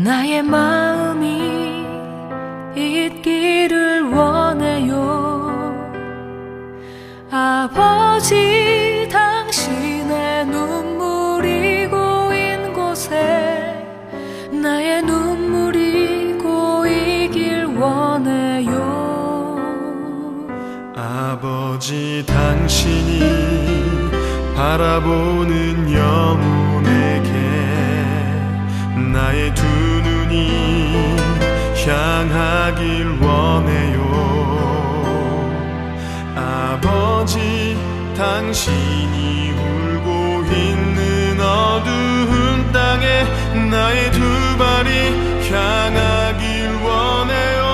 나의 마음이 있기를 원해요. 아버지, 당신의 눈물이 고인 곳에 나의 눈물이 고이길 원해요. 아버지, 당신이 바라보는 영혼에게 나의 두 눈이 향하길 원해요. 아버지, 당신이 울고 있는 어두운 땅에 나의 두 발이 향하길 원해요.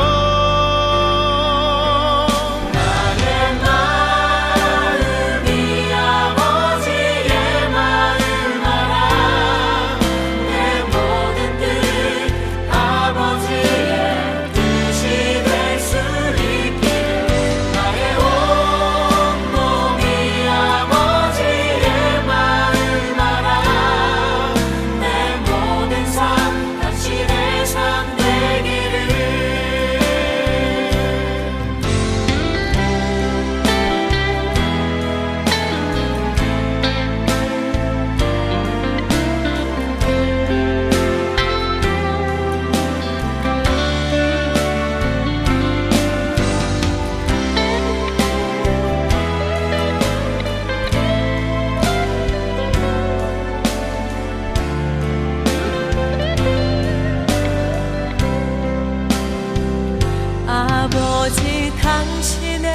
아버지, 당신의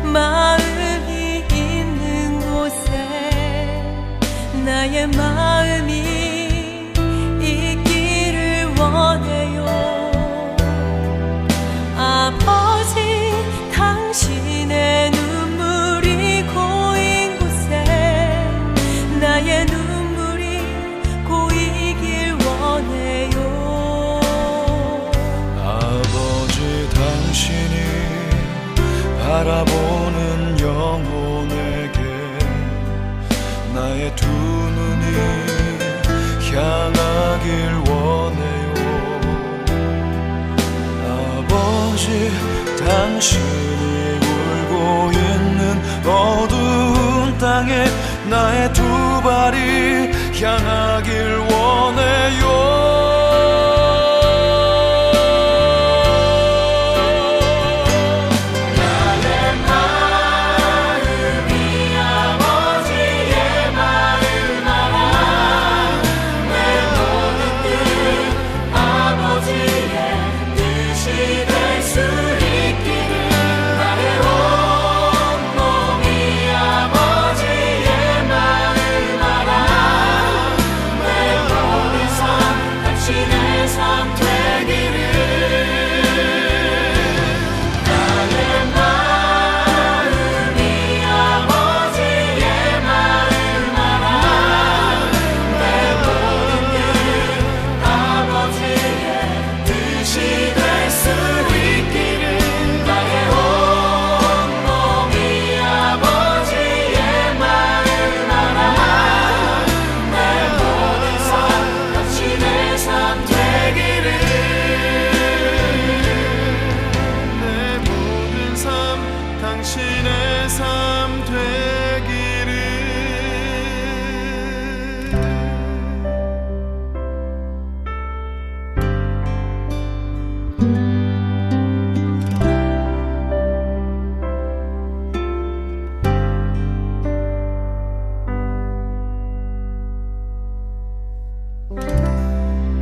마음이 있는 곳에 나의 마음이 있기를 원해요. 아버지, 당신의 눈물이 고인 곳에 나의 눈물이 고이길 원해요. 당신이 바라보는 영혼에게 나의 두 눈이 향하길 원해요. 아버지, 당신이 울고 있는 어두운 땅에 나의 두 발이 향하길 원해요. 당신의 삶 되기를.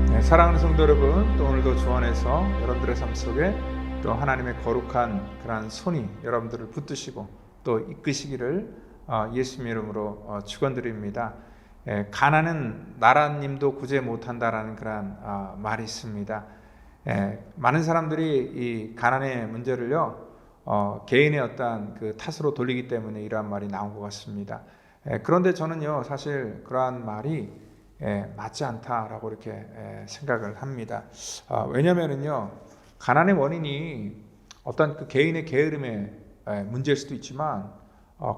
네, 사랑하는 성도 여러분, 또 오늘도 주 안에서 여러분들의 삶 속에 또 하나님의 거룩한 그러한 손이 여러분들을 붙드시고 또 이끄시기를 예수님 이름으로 축원드립니다. 가난은 나라님도 구제 못한다라는 그러한 말이 있습니다. 많은 사람들이 이 가난의 문제를요 개인의 어떠한 그 탓으로 돌리기 때문에 이러한 말이 나온 것 같습니다. 그런데 저는요 사실 그러한 말이 맞지 않다라고 이렇게 생각을 합니다. 왜냐면은요 가난의 원인이 어떤 그 개인의 게으름의 문제일 수도 있지만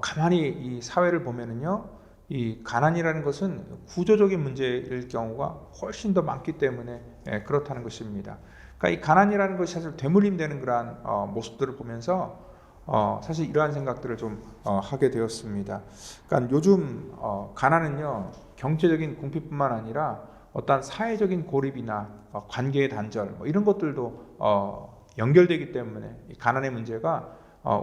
가만히 이 사회를 보면은요 이 가난이라는 것은 구조적인 문제일 경우가 훨씬 더 많기 때문에 그렇다는 것입니다. 그러니까 이 가난이라는 것이 사실 되물림되는 그러한 모습들을 보면서 사실 이러한 생각들을 좀 하게 되었습니다. 그러니까 요즘 가난은요, 경제적인 궁핍뿐만 아니라 어떤 사회적인 고립이나 관계의 단절 뭐 이런 것들도 연결되기 때문에 이 가난의 문제가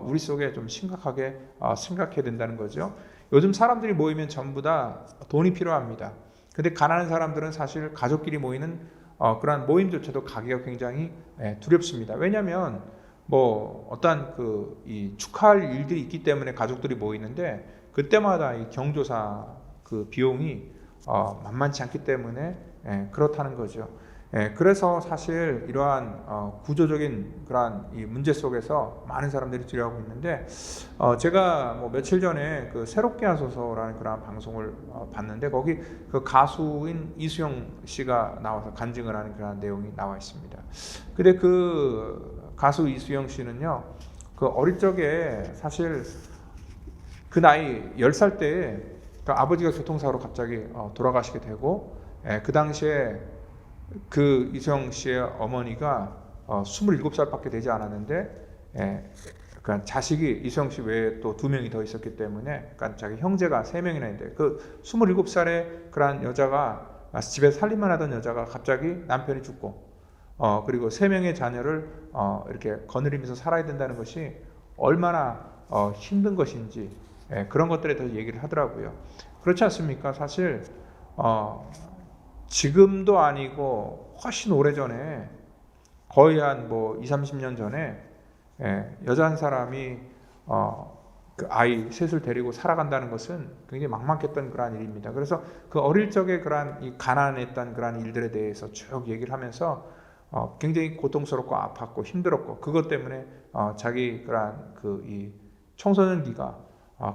우리 속에 좀 심각하게 생각해야 된다는 거죠. 요즘 사람들이 모이면 전부 다 돈이 필요합니다. 근데 가난한 사람들은 사실 가족끼리 모이는 그러한 모임조차도 가기가 굉장히 두렵습니다. 왜냐하면 뭐 어떤 이 축하할 일들이 있기 때문에 가족들이 모이는데 그때마다 이 경조사 그 비용이 만만치 않기 때문에 그렇다는 거죠. 그래서 사실 이러한 구조적인 그러한 이 문제 속에서 많은 사람들이 두려워하고 있는데 제가 뭐 며칠 전에 그 새롭게 하소서라는 그러한 방송을 봤는데 거기 그 가수인 이수영 씨가 나와서 간증을 하는 그러한 내용이 나와 있습니다. 근데 그 가수 이수영 씨는요, 그 어릴 적에 사실 그 나이 10살 때 그 아버지가 교통사고로 갑자기 돌아가시게 되고 그 당시에 그 이수영 씨의 어머니가 27살밖에 되지 않았는데 그러니까 자식이 이수영 씨 외에 또 2명이 더 있었기 때문에 그러니까 자기 형제가 3명이나 있는데 그 27살의 그런 여자가 집에 살림만 하던 여자가 갑자기 남편이 죽고 그리고 3명의 자녀를 이렇게 거느리면서 살아야 된다는 것이 얼마나 힘든 것인지 그런 것들에 대해서 얘기를 하더라고요. 그렇지 않습니까? 사실 지금도 아니고 훨씬 오래전에 거의 한 뭐 20-30년 전에 여자 한 사람이 그 아이 셋을 데리고 살아간다는 것은 굉장히 막막했던 그러한 일입니다. 그래서 그 어릴 적에 그러한 이 가난했던 그러한 일들에 대해서 쭉 얘기를 하면서 굉장히 고통스럽고 아팠고 힘들었고 그것 때문에 자기 그러한 그 이 청소년기가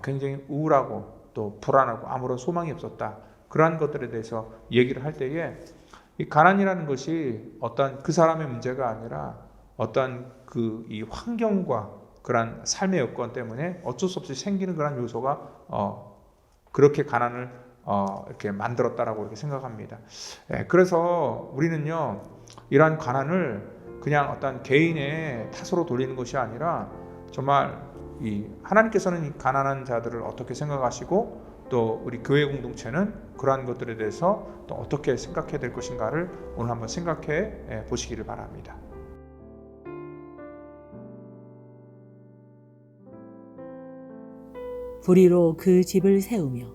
굉장히 우울하고 또 불안하고 아무런 소망이 없었다. 그러한 것들에 대해서 얘기를 할 때에 이 가난이라는 것이 어떤 그 사람의 문제가 아니라 어떤 그 이 환경과 그러한 삶의 여건 때문에 어쩔 수 없이 생기는 그러한 요소가 그렇게 가난을 이렇게 만들었다라고 이렇게 생각합니다. 그래서 우리는요, 이러한 가난을 그냥 어떤 개인의 탓으로 돌리는 것이 아니라 정말 이 하나님께서는 이 가난한 자들을 어떻게 생각하시고 또 우리 교회 공동체는 그러한 것들에 대해서 또 어떻게 생각해야 될 것인가를 오늘 한번 생각해 보시기를 바랍니다. 불의로 그 집을 세우며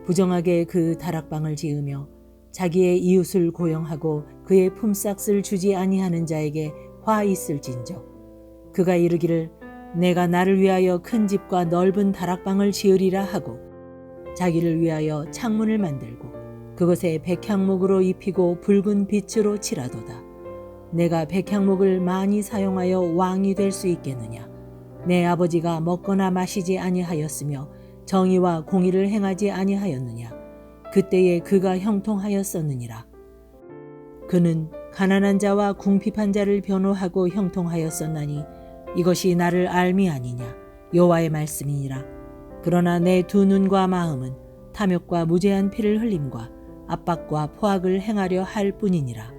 부정하게 그 다락방을 지으며 자기의 이웃을 고용하고 그의 품삯을 주지 아니하는 자에게 화 있을진저 그가 이르기를 내가 나를 위하여 큰 집과 넓은 다락방을 지으리라 하고 자기를 위하여 창문을 만들고 그것에 백향목으로 입히고 붉은 빛으로 칠하도다. 내가 백향목을 많이 사용하여 왕이 될 수 있겠느냐? 내 아버지가 먹거나 마시지 아니하였으며 정의와 공의를 행하지 아니하였느냐? 그때에 그가 형통하였었느니라. 그는 가난한 자와 궁핍한 자를 변호하고 형통하였었나니 이것이 나를 알미 아니냐? 여호와의 말씀이니라. 그러나 내 두 눈과 마음은 탐욕과 무죄한 피를 흘림과 압박과 포악을 행하려 할 뿐이니라.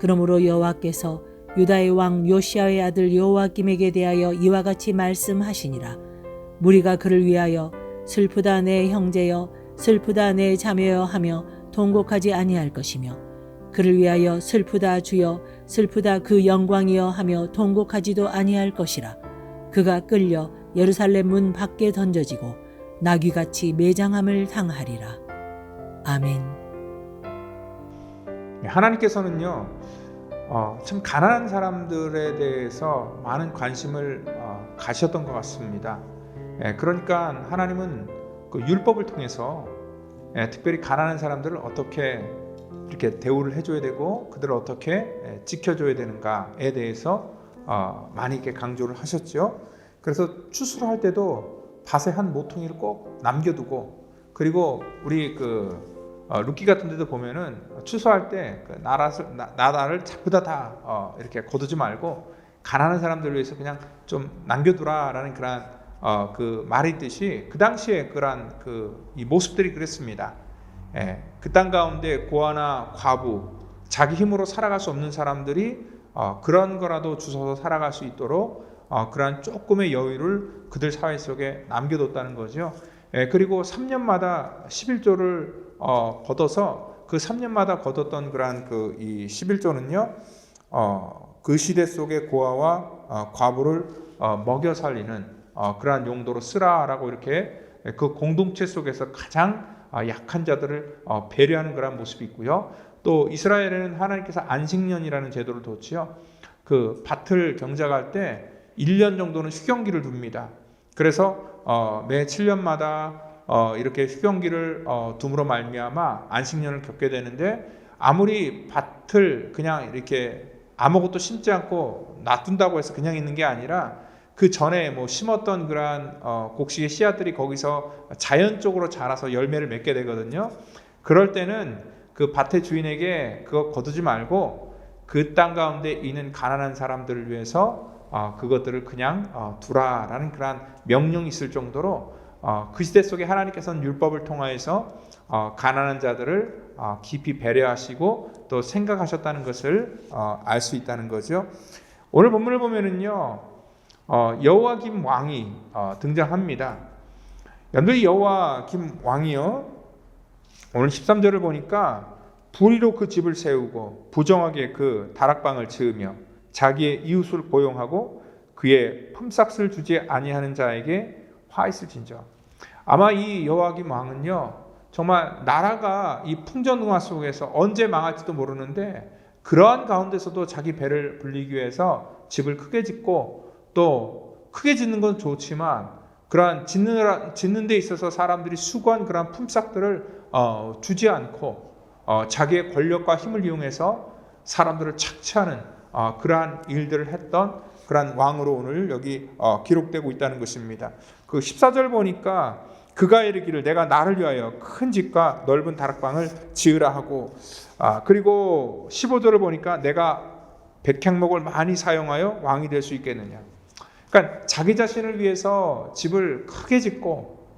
그러므로 여호와께서 유다의 왕 요시야의 아들 여호와김에게 대하여 이와 같이 말씀하시니라. 무리가 그를 위하여 슬프다 내 형제여 슬프다 내 자매여 하며 통곡하지 아니할 것이며 그를 위하여 슬프다 주여 슬프다 그 영광이여 하며 통곡하지도 아니할 것이라. 그가 끌려 예루살렘 문 밖에 던져지고 나귀같이 매장함을 당하리라. 아멘. 하나님께서는요, 참 가난한 사람들에 대해서 많은 관심을 가셨던 것 같습니다. 그러니까 하나님은 그 율법을 통해서 특별히 가난한 사람들을 어떻게 이렇게 대우를 해줘야 되고 그들을 어떻게 지켜줘야 되는가에 대해서 많이 이렇게 강조를 하셨죠. 그래서 추수를 할 때도 밭에 한 모퉁이를 꼭 남겨두고 그리고 우리 룻기 같은 데도 보면은 추수할 때 그 나다를 전부 다 이렇게 거두지 말고 가난한 사람들을 위해서 그냥 좀 남겨두라라는 그런 그 말이듯이 그 당시에 그러한 이 모습들이 그랬습니다. 그 땅 가운데 고아나 과부, 자기 힘으로 살아갈 수 없는 사람들이 그런 거라도 주워서 살아갈 수 있도록 그러한 조금의 여유를 그들 사회 속에 남겨뒀다는 거죠. 그리고 3년마다 11조를 걷어서 그 3년마다 걷었던 그러한 이 11조는요, 그 시대 속의 고아와 과부를 먹여 살리는 그러한 용도로 쓰라라고 이렇게 그 공동체 속에서 가장 약한 자들을 배려하는 그런 모습이 있고요. 또 이스라엘에는 하나님께서 안식년이라는 제도를 뒀지요. 그 밭을 경작할 때 1년 정도는 휴경기를 둡니다. 그래서 매 7년마다 이렇게 휴경기를 둠으로 말미암아 안식년을 겪게 되는데, 아무리 밭을 그냥 이렇게 아무것도 심지 않고 놔둔다고 해서 그냥 있는 게 아니라 그 전에 뭐 심었던 그러한 곡식의 씨앗들이 거기서 자연적으로 자라서 열매를 맺게 되거든요. 그럴 때는 그 밭의 주인에게 그거 거두지 말고 그 땅 가운데 있는 가난한 사람들을 위해서 그것들을 그냥 두라라는 그러한 명령이 있을 정도로 그 시대 속에 하나님께서는 율법을 통하여서 가난한 자들을 깊이 배려하시고 또 생각하셨다는 것을 알 수 있다는 거죠. 오늘 본문을 보면은요, 여호와김 왕이 등장합니다. 여러분들, 여호와김 왕이요, 오늘 13절을 보니까 불의로 그 집을 세우고 부정하게 그 다락방을 지으며 자기의 이웃을 고용하고 그의 품삯을 주지 아니하는 자에게 화 있을진저. 아마 이 여호와김 왕은요, 정말 나라가 이 풍전등화 속에서 언제 망할지도 모르는데 그러한 가운데서도 자기 배를 불리기 위해서 집을 크게 짓고, 또 크게 짓는 건 좋지만 그러한 짓는 데 있어서 사람들이 수고한 그러한 품삯들을 주지 않고 자기의 권력과 힘을 이용해서 사람들을 착취하는 그러한 일들을 했던 그러한 왕으로 오늘 여기 기록되고 있다는 것입니다. 그 14절 보니까 그가 이르기를 내가 나를 위하여 큰 집과 넓은 다락방을 지으라 하고, 그리고 15절을 보니까 내가 백향목을 많이 사용하여 왕이 될 수 있겠느냐. 그러니까 자기 자신을 위해서 집을 크게 짓고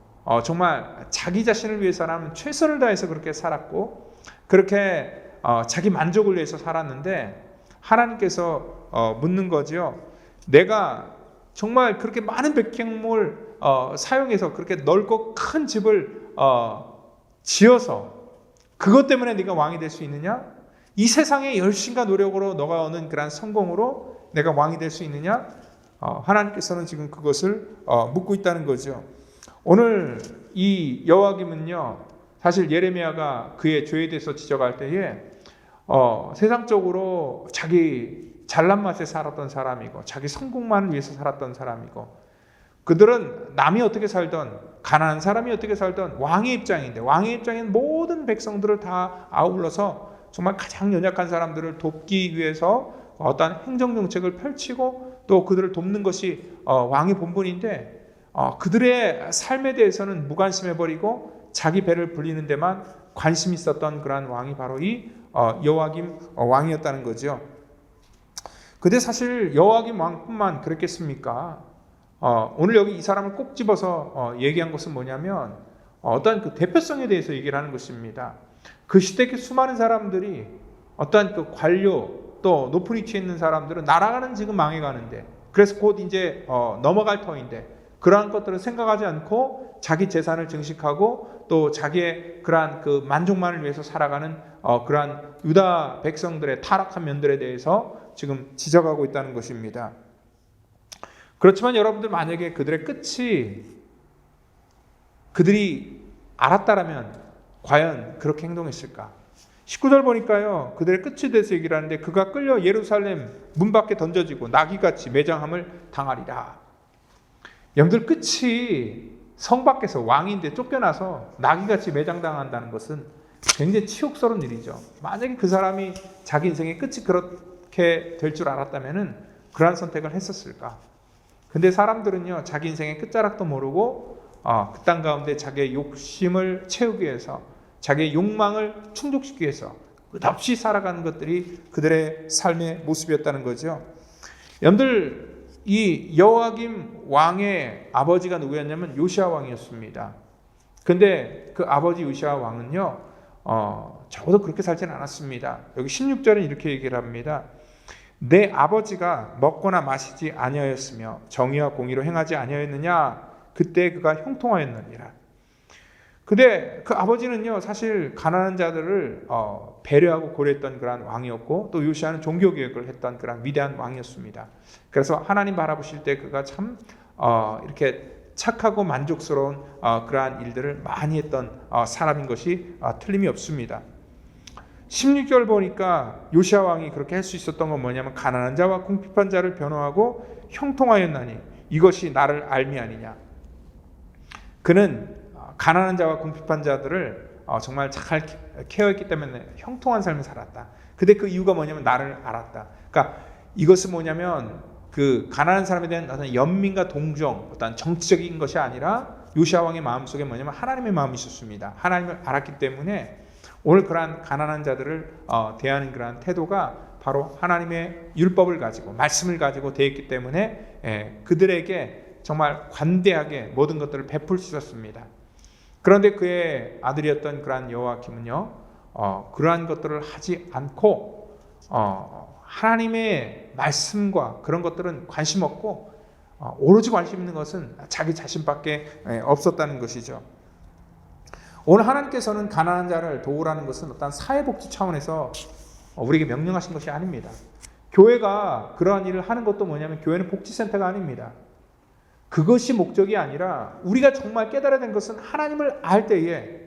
정말 자기 자신을 위해서라면 최선을 다해서 그렇게 살았고, 그렇게 자기 만족을 위해서 살았는데 하나님께서 묻는 거죠. 내가 정말 그렇게 많은 백향목을 사용해서 그렇게 넓고 큰 집을 지어서 그것 때문에 네가 왕이 될 수 있느냐? 이 세상의 열심과 노력으로 너가 얻는 그러한 성공으로 내가 왕이 될 수 있느냐? 하나님께서는 지금 그것을 묻고 있다는 거죠. 오늘 이 여호와김은요, 사실 예레미야가 그의 죄에 대해서 지적할 때에 세상적으로 자기 잘난 맛에 살았던 사람이고 자기 성공만을 위해서 살았던 사람이고, 그들은 남이 어떻게 살던, 가난한 사람이 어떻게 살던 왕의 입장인데, 왕의 입장인 모든 백성들을 다 아울러서 정말 가장 연약한 사람들을 돕기 위해서 어떤 행정정책을 펼치고 또 그들을 돕는 것이 왕의 본분인데, 그들의 삶에 대해서는 무관심해버리고 자기 배를 불리는 데만 관심이 있었던 그러한 왕이 바로 이 여호와김 왕이었다는 거죠. 근데 사실 여호와김 왕뿐만 그랬겠습니까? 오늘 여기 이 사람을 꼭 집어서 얘기한 것은 뭐냐면 어떤 그 대표성에 대해서 얘기를 하는 것입니다. 그 시대의 수많은 사람들이 어떤 그 관료 또 높은 위치에 있는 사람들은 나라가는 지금 망해가는데, 그래서 곧 이제 넘어갈 터인데 그러한 것들을 생각하지 않고 자기 재산을 증식하고 또 자기의 그러한 그 만족만을 위해서 살아가는 그러한 유다 백성들의 타락한 면들에 대해서 지금 지적하고 있다는 것입니다. 그렇지만 여러분들, 만약에 그들의 끝이 그들이 알았다라면 과연 그렇게 행동했을까? 19절 보니까요, 그들의 끝에 대해서 얘기를 하는데 그가 끌려 예루살렘 문 밖에 던져지고 나귀같이 매장함을 당하리라. 여러분들, 끝이 성 밖에서 왕인데 쫓겨나서 나귀같이 매장당한다는 것은 굉장히 치욕스러운 일이죠. 만약에 그 사람이 자기 인생의 끝이 그렇게 될 줄 알았다면 그러한 선택을 했었을까? 근데 사람들은요, 자기 인생의 끝자락도 모르고 그 땅 가운데 자기의 욕심을 채우기 위해서, 자기의 욕망을 충족시키기 위해서 끝없이 살아가는 것들이 그들의 삶의 모습이었다는 거죠. 여러분들, 이 여호야김 왕의 아버지가 누구였냐면 요시야 왕이었습니다. 근데 그 아버지 요시야 왕은요, 적어도 그렇게 살지는 않았습니다. 여기 16절은 이렇게 얘기를 합니다. 내 아버지가 먹거나 마시지 아니하였으며 정의와 공의로 행하지 아니하였느냐? 그때 그가 형통하였느니라. 근데 그 아버지는요, 사실 가난한 자들을 배려하고 고려했던 그런 왕이었고, 또 요시야는 종교개혁을 했던 그런 위대한 왕이었습니다. 그래서 하나님 바라보실 때 그가 참 이렇게 착하고 만족스러운 그러한 일들을 많이 했던 사람인 것이 틀림이 없습니다. 16절 보니까 요시야 왕이 그렇게 할 수 있었던 건 뭐냐면 가난한 자와 궁핍한 자를 변호하고 형통하였나니 이것이 나를 알미 아니냐. 그는 가난한 자와 궁핍한 자들을 정말 잘 케어했기 때문에 형통한 삶을 살았다. 근데 그 이유가 뭐냐면 나를 알았다. 그러니까 이것은 뭐냐면 그 가난한 사람에 대한 어떤 연민과 동정, 어떤 정치적인 것이 아니라 요시야 왕의 마음속에 뭐냐면 하나님의 마음이 있었습니다. 하나님을 알았기 때문에 오늘 그러한 가난한 자들을 대하는 그러한 태도가 바로 하나님의 율법을 가지고 말씀을 가지고 대했기 때문에 그들에게 정말 관대하게 모든 것들을 베풀 수 있었습니다. 그런데 그의 아들이었던 그러한 여호야김은요, 그러한 것들을 하지 않고 하나님의 말씀과 그런 것들은 관심 없고 오로지 관심 있는 것은 자기 자신밖에 없었다는 것이죠. 오늘 하나님께서는 가난한 자를 도우라는 것은 어떤 사회복지 차원에서 우리에게 명령하신 것이 아닙니다. 교회가 그러한 일을 하는 것도 뭐냐면 교회는 복지센터가 아닙니다. 그것이 목적이 아니라 우리가 정말 깨달아야 된 것은 하나님을 알 때에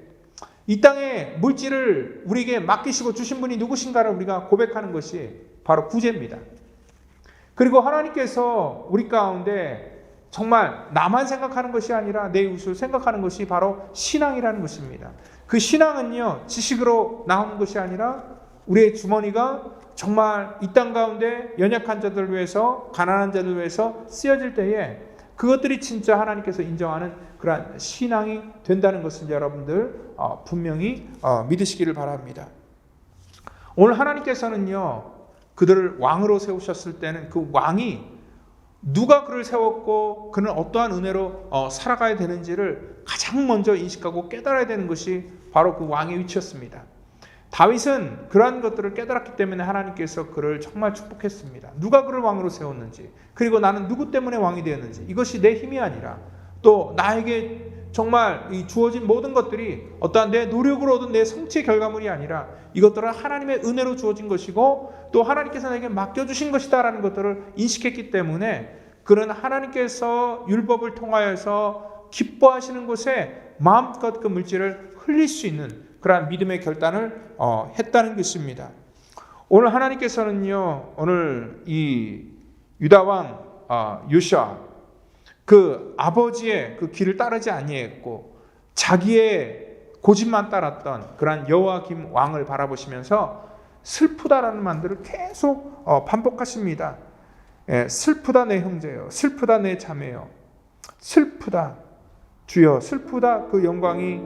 이 땅에 물질을 우리에게 맡기시고 주신 분이 누구신가를 우리가 고백하는 것이 바로 구제입니다. 그리고 하나님께서 우리 가운데 정말 나만 생각하는 것이 아니라 내 이웃을 생각하는 것이 바로 신앙이라는 것입니다. 그 신앙은요, 지식으로 나오는 것이 아니라 우리의 주머니가 정말 이 땅 가운데 연약한 자들을 위해서, 가난한 자들을 위해서 쓰여질 때에 그것들이 진짜 하나님께서 인정하는 그러한 신앙이 된다는 것을 여러분들 분명히 믿으시기를 바랍니다. 오늘 하나님께서는요, 그들을 왕으로 세우셨을 때는 그 왕이 누가 그를 세웠고 그는 어떠한 은혜로 살아가야 되는지를 가장 먼저 인식하고 깨달아야 되는 것이 바로 그 왕의 위치였습니다. 다윗은 그러한 것들을 깨달았기 때문에 하나님께서 그를 정말 축복했습니다. 누가 그를 왕으로 세웠는지, 그리고 나는 누구 때문에 왕이 되었는지, 이것이 내 힘이 아니라 또 나에게 정말 이 주어진 모든 것들이 어떠한 내 노력으로 얻은 내 성취의 결과물이 아니라 이것들은 하나님의 은혜로 주어진 것이고 또 하나님께서 내게 맡겨주신 것이다라는 것들을 인식했기 때문에 그는 하나님께서 율법을 통하여서 기뻐하시는 곳에 마음껏 그 물질을 흘릴 수 있는 그러한 믿음의 결단을 했다는 것입니다. 오늘 하나님께서는요, 오늘 이 유다 왕 요시야 그 아버지의 그 길을 따르지 아니했고 자기의 고집만 따랐던 그러한 여호야김 왕을 바라보시면서 슬프다라는 말들을 계속 반복하십니다. 슬프다 내 형제여, 슬프다 내 자매여, 슬프다 주여, 슬프다 그 영광이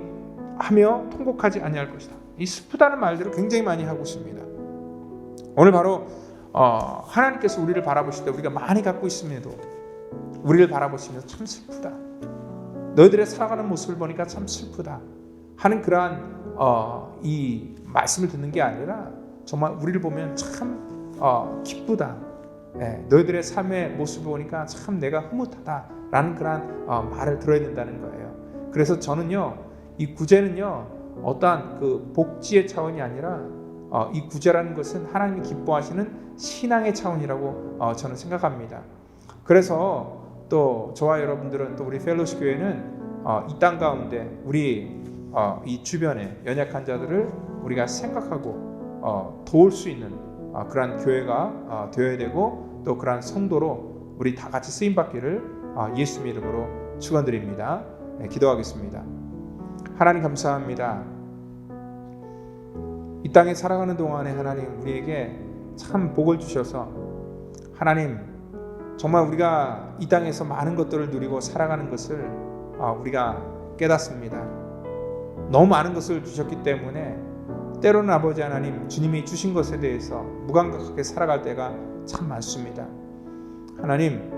하며 통곡하지 아니할 것이다. 이 슬프다는 말들을 굉장히 많이 하고 있습니다. 오늘 바로 하나님께서 우리를 바라보실 때 우리가 많이 갖고 있음에도 우리를 바라보시면서 참 슬프다, 너희들의 살아가는 모습을 보니까 참 슬프다 하는 그러한 이 말씀을 듣는 게 아니라 정말 우리를 보면 참 기쁘다, 너희들의 삶의 모습을 보니까 참 내가 흐뭇하다라는 그러한 말을 들어야 된다는 거예요. 그래서 저는요, 이 구제는요, 어떠한 그 복지의 차원이 아니라 이 구제라는 것은 하나님이 기뻐하시는 신앙의 차원이라고 저는 생각합니다. 그래서 또 저와 여러분들은 또 우리 펠로시 교회는 이 땅 가운데 우리 이 주변에 연약한 자들을 우리가 생각하고 도울 수 있는 그러한 교회가 되어야 되고 또 그러한 성도로 우리 다 같이 쓰임 받기를 예수님 이름으로 축원드립니다. 기도하겠습니다. 하나님 감사합니다. 이 땅에 살아가는 동안에 하나님 우리에게 참 복을 주셔서 하나님 정말 우리가 이 땅에서 많은 것들을 누리고 살아가는 것을 우리가 깨닫습니다. 너무 많은 것을 주셨기 때문에 때로는 아버지 하나님 주님이 주신 것에 대해서 무감각하게 살아갈 때가 참 많습니다. 하나님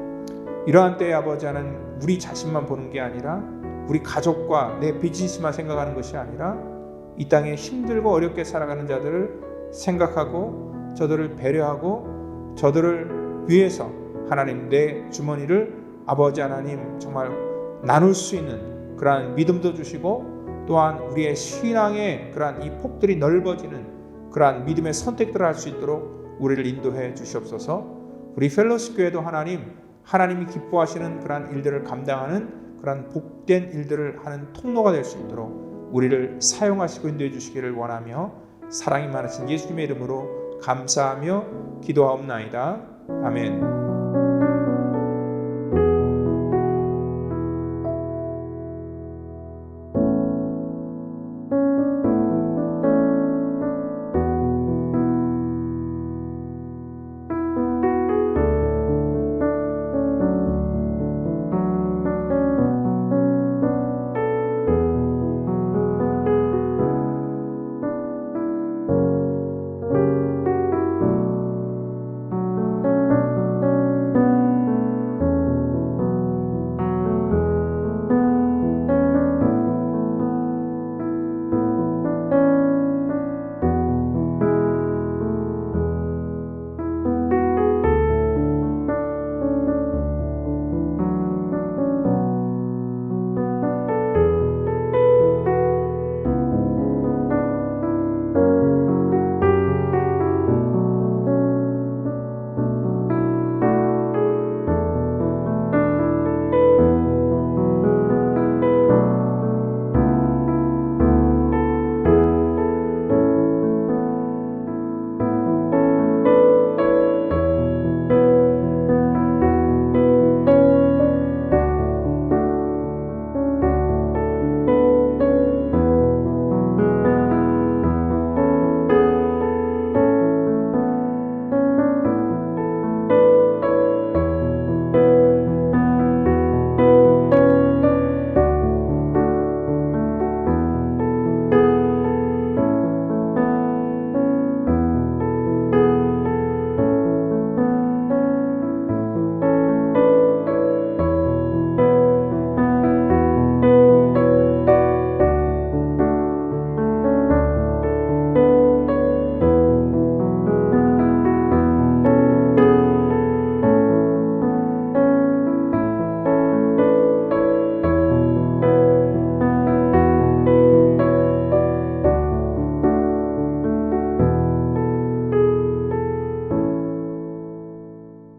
이러한 때에 아버지 하나님, 우리 자신만 보는 게 아니라 우리 가족과 내 비즈니스만 생각하는 것이 아니라 이 땅에 힘들고 어렵게 살아가는 자들을 생각하고 저들을 배려하고 저들을 위해서 하나님 내 주머니를 아버지 하나님 정말 나눌 수 있는 그러한 믿음도 주시고 또한 우리의 신앙의 그러한 이 폭들이 넓어지는 그러한 믿음의 선택들을 할 수 있도록 우리를 인도해 주시옵소서. 우리 펠로십 교회도 하나님이 기뻐하시는 그러한 일들을 감당하는 그러한 복된 일들을 하는 통로가 될 수 있도록 우리를 사용하시고 인도해 주시기를 원하며 사랑이 많으신 예수님의 이름으로 감사하며 기도하옵나이다. 아멘.